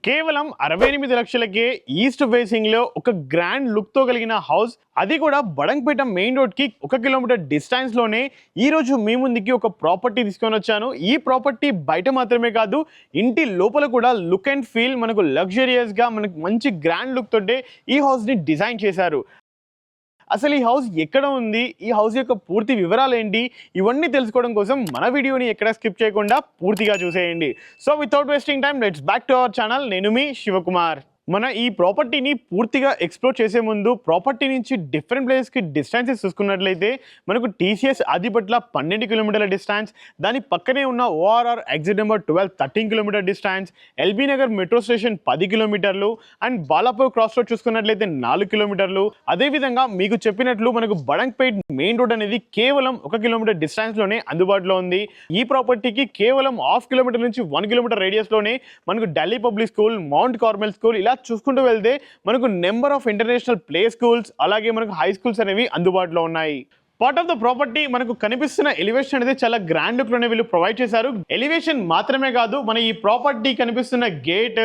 కేవలం 68 లక్షలకే east facing లో ఒక గ్రాండ్ లుక్ తో కలిగిన హౌస్, అది కూడా బడంగపేట మెయిన్ రోడ్ కి 1 కిలోమీటర్ డిస్టెన్స్ లోనే ఈ రోజు మీ ముందుకి ఒక ప్రాపర్టీ తీసుకొని వచ్చాను. ఈ ప్రాపర్టీ బయట మాత్రమే కాదు, ఇంటి లోపల కూడా లుక్ అండ్ ఫీల్ మనకు లగ్జరియస్ గా మనకు మంచి గ్రాండ్ లుక్ తోటే ఈ హౌస్ ని డిజైన్ చేశారు. అసలు ఈ హౌస్ ఎక్కడ ఉంది, ఈ హౌస్ యొక్క పూర్తి వివరాలు ఏంటి, ఇవన్నీ తెలుసుకోవడం కోసం మన వీడియోని ఎక్కడ స్కిప్ చేయకుండా పూర్తిగా చూసేయండి. So without wasting time let's back to our channel. నేను మీ శివకుమార్. మన ఈ ప్రాపర్టీని పూర్తిగా ఎక్స్ప్లోర్ చేసే ముందు ప్రాపర్టీ నుంచి డిఫరెంట్ ప్లేసెస్కి డిస్టెన్సెస్ చూసుకున్నట్లయితే మనకు టీసీఎస్ ఆదిపట్ల 12 కిలోమీటర్ల డిస్టెన్స్, దాని పక్కనే ఉన్న ORR exit number 12 13 kilometre distance, LB Nagar metro station 10 కిలోమీటర్లు అండ్ బాలాపూర్ క్రాస్ రోడ్ చూసుకున్నట్లయితే 4 కిలోమీటర్లు. అదేవిధంగా మీకు చెప్పినట్లు మనకు బడంగపేట్ మెయిన్ రోడ్ అనేది కేవలం 1 కిలోమీటర్ డిస్టెన్స్లోనే అందుబాటులో ఉంది. ఈ ప్రాపర్టీకి కేవలం హాఫ్ కిలోమీటర్ నుంచి 1 కిలోమీటర్ రేడియస్లోనే మనకు Delhi public school, mount Carmel school ఇలా చూసుకుంటూ వెళ్తే మనకు number of international play schools, అలాగే మనకు హై స్కూల్స్ అనేవి అందుబాటులో ఉన్నాయి. పార్ట్ ఆఫ్ ద ప్రాపర్టీ మనకు కనిపిస్తున్న ఎలివేషన్ అనేది చాలా గ్రాండ్ లుక్ లోనే వీళ్ళు ప్రొవైడ్ చేశారు. ఎలివేషన్ మాత్రమే కాదు, మన ఈ ప్రాపర్టీ కనిపిస్తున్న గేట్,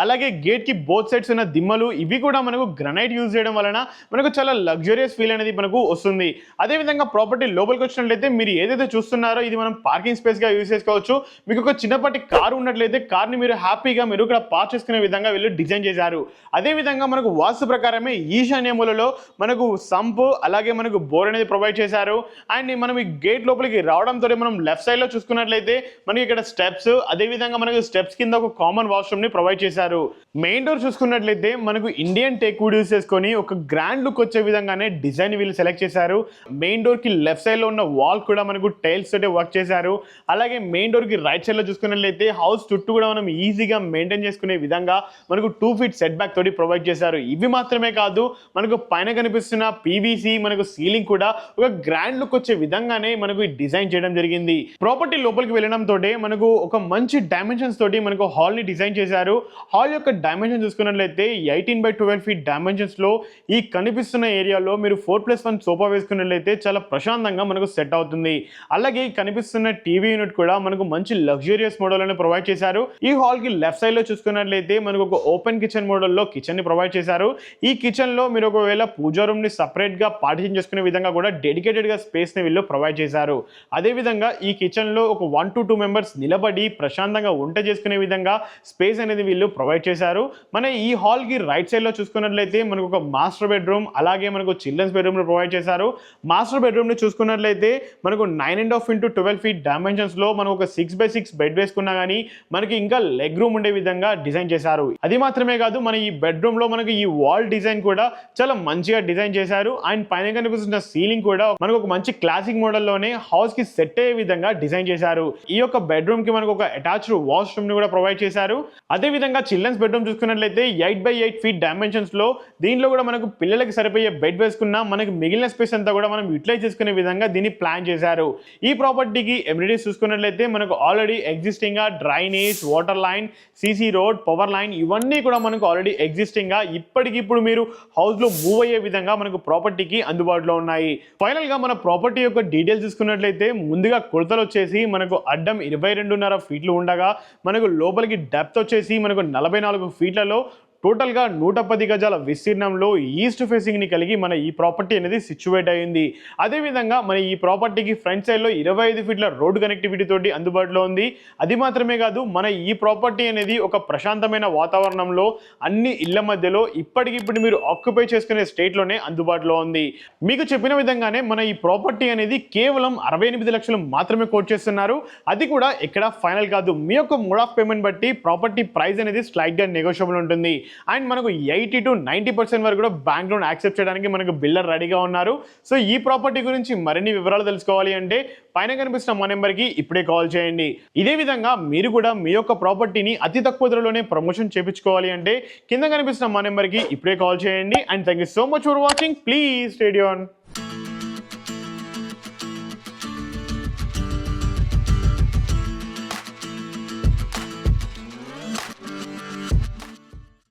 అలాగే గేట్ కి బోత్ సైడ్స్ ఉన్న దిమ్మలు, ఇవి కూడా మనకు గ్రనైట్ యూజ్ చేయడం వలన మనకు చాలా లగ్జరియస్ ఫీల్ అనేది మనకు వస్తుంది. అదేవిధంగా ప్రాపర్టీ లోపలికి వచ్చినట్లయితే మీరు ఏదైతే చూస్తున్నారో ఇది మనం పార్కింగ్ స్పేస్ గా యూజ్ చేసుకోవచ్చు. మీకు ఒక చిన్నపాటి కారు ఉన్నట్లయితే కార్ని మీరు హ్యాపీగా మీరు ఇక్కడ పార్క్ చేసుకునే విధంగా వీళ్ళు డిజైన్ చేశారు. అదేవిధంగా మనకు వాస్తు ప్రకారమే ఈశాన్య మూలలో మనకు సంప్, అలాగే మనకు బోర్ అనేది ప్రొవైడ్ చేశారు. అండ్ మనం ఈ గేట్ లోపలికి రావడంతో మనం లెఫ్ట్ సైడ్ లో చూసుకున్నట్లయితే మనకి ఇక్కడ స్టెప్స్, అదేవిధంగా మనకు స్టెప్స్ కింద ఒక కామన్ వాష్రూమ్ ని ప్రొవైడ్ చేశారు. మెయిన్ డోర్ చూసుకున్నట్లయితే మనకు ఇండియన్ టేక్ వుడ్ యూస్ చేసుకొని ఒక గ్రాండ్ లుక్ వచ్చే విధంగానే డిజైన్ వీళ్ళు సెలెక్ట్ చేశారు. మెయిన్ డోర్ కి లెఫ్ట్ సైడ్ లో ఉన్న వాల్ కూడా మనకు టైల్స్ తోటే వర్క్ చేశారు. అలాగే మెయిన్ డోర్ కి రైట్ సైడ్ లో చూసుకున్నట్లయితే హౌస్ చుట్టూ కూడా మనం ఈజీగా మెయింటైన్ చేసుకునే విధంగా మనకు 2 ఫీట్ సెట్ బ్యాక్ తోటి ప్రొవైడ్ చేశారు. ఇవి మాత్రమే కాదు, మనకు పైన కనిపిస్తున్న పీవీసీ మనకు సీలింగ్ కూడా ఒక గ్రాండ్ లుక్ వచ్చే విధంగానే మనకు డిజైన్ చేయడం జరిగింది. ప్రాపర్టీ లోపలికి వెళ్ళడం తోటే మనకు ఒక మంచి డైమెన్షన్స్ తోటి మనకు హాల్ ని డిజైన్ చేశారు. హాల్ యొక్క డైమెన్షన్ చూసుకున్నట్లయితే 18/12 ఫీట్ డైమెన్షన్స్ లో ఈ కనిపిస్తున్న ఏరియాలో మీరు 4+1 సోఫా వేసుకున్నట్లయితే చాలా ప్రశాంతంగా మనకు సెట్ అవుతుంది. అలాగే కనిపిస్తున్న టీవీ యూనిట్ కూడా మనకు మంచి లగ్జూరియస్ మోడల్ అని ప్రొవైడ్ చేశారు. ఈ హాల్ కి లెఫ్ట్ సైడ్ లో చూసుకున్నట్లయితే మనకు ఒక ఓపెన్ కిచెన్ మోడల్లో కిచెన్ ని ప్రొవైడ్ చేశారు. ఈ కిచెన్ లో మీరు ఒకవేళ పూజా రూమ్ ని సపరేట్ గా పార్టిషన్ చేసుకునే విధంగా కూడా డెడికేటెడ్ గా స్పేస్ ని వీళ్ళు ప్రొవైడ్ చేశారు. అదేవిధంగా ఈ కిచెన్ లో ఒక 1 to 2 మెంబర్స్ నిలబడి ప్రశాంతంగా వంట చేసుకునే విధంగా స్పేస్ అనేది వీళ్ళు ప్రొవైడ్ చేశారు. మన ఈ హాల్ కి రైట్ సైడ్ లో చూసుకున్నట్లయితే మనకు ఒక మాస్టర్ బెడ్రూమ్, అలాగే మనకు చిల్డ్రన్స్ బెడ్రూమ్ ప్రొవైడ్ చేశారు. మాస్టర్ బెడ్రూమ్ ని చూసుకున్నట్లయితే మనకు 9.5 into 12 ఫీట్ డైమెన్షన్స్ లో మనకు ఒక 6x6 బెడ్ వేసుకున్నా కానీ మనకి ఇంకా లెగ్ రూమ్ ఉండే విధంగా డిజైన్ చేశారు. అది మాత్రమే కాదు, మన ఈ బెడ్రూమ్ లో మనకు ఈ వాల్ డిజైన్ కూడా చాలా మంచిగా డిజైన్ చేశారు. అండ్ పైన కనిపిస్తున్న సీలింగ్ కూడా మనకు ఒక మంచి క్లాసిక్ మోడల్లోనే హౌస్ కి సెట్ అయ్యే విధంగా డిజైన్ చేశారు. ఈ యొక్క బెడ్రూమ్ కి మనకు ఒక అటాచ్డ్ వాష్రూమ్ ని కూడా ప్రొవైడ్ చేశారు. అదే విధంగా చిల్డ్రన్స్ బెడ్రూమ్ చూసుకున్నట్లయితే 8x8 ఫీట్ డైమెన్షన్స్ లో దీనిలో కూడా మనకు పిల్లలకి సరిపోయే బెడ్ వేసుకున్నా మనకి మిగిలిన స్పేస్ అంతా కూడా మనం యూటిలైజ్ చేసుకునే విధంగా దీన్ని ప్లాన్ చేశారు. ఈ ప్రాపర్టీకి ఎమ్యూనిటీస్ చూసుకున్నట్లయితే మనకు ఆల్రెడీ ఎగ్జిస్టింగ్ గా drainage, water line, CC road, power line ఇవన్నీ కూడా మనకు ఆల్రెడీ ఎగ్జిస్టింగ్ గా ఇప్పటికిప్పుడు మీరు హౌస్ లో మూవ్ అయ్యే విధంగా మనకు ప్రాపర్టీకి అందుబాటులో ఉన్నాయి. ఫైనల్ గా మన ప్రాపర్టీ యొక్క డీటెయిల్స్ చూసుకున్నట్లయితే ముందుగా కొలతలు వచ్చేసి మనకు అడ్డం 22.5 ఫీట్లు ఉండగా మనకు లోపలికి డెప్త్ వచ్చేసి మనకు 44 ఫీట్లలో టోటల్గా 110 గజాల విస్తీర్ణంలో ఈస్ట్ ఫేసింగ్ ని కలిగి మన ఈ ప్రాపర్టీ అనేది సిచ్యువేట్ అయ్యింది. అదేవిధంగా మన ఈ ప్రాపర్టీకి ఫ్రంట్ సైడ్ లో 25 ఫీట్ల రోడ్ కనెక్టివిటీ తోటి అందుబాటులో ఉంది. అది మాత్రమే కాదు, మన ఈ ప్రాపర్టీ అనేది ఒక ప్రశాంతమైన వాతావరణంలో అన్ని ఇళ్ల మధ్యలో ఇప్పటికిప్పుడు మీరు ఆక్యుపై చేసుకునే స్టేట్ లోనే అందుబాటులో ఉంది. మీకు చెప్పిన విధంగానే మన ఈ ప్రాపర్టీ అనేది కేవలం 68 లక్షలు మాత్రమే కోట్ చేస్తున్నారు. అది కూడా ఇక్కడ ఫైనల్ కాదు, మీ యొక్క మోడ్ ఆఫ్ పేమెంట్ బట్టి ప్రాపర్టీ ప్రైస్ అనేది స్లైట్ గా నెగోషియబుల్ ఉంటుంది. అండ్ మనకు 80 to 90% వరకు కూడా బ్యాంక్ లోన్ యాక్సెప్ట్ చేయడానికి మనకు బిల్డర్ రెడీగా ఉన్నారు. సో ఈ ప్రాపర్టీ గురించి మరిన్ని వివరాలు తెలుసుకోవాలి అంటే పైన కనిపిస్తున్న మా నెంబర్కి ఇప్పుడే కాల్ చేయండి. ఇదే విధంగా మీరు కూడా మీ యొక్క ప్రాపర్టీని అతి తక్కువ ధరలోనే ప్రమోషన్ చేయించుకోవాలి అంటే కింద కనిపిస్తున్న మా నెంబర్కి ఇప్పుడే కాల్ చేయండి. And thank you so much for watching. Please stay tuned.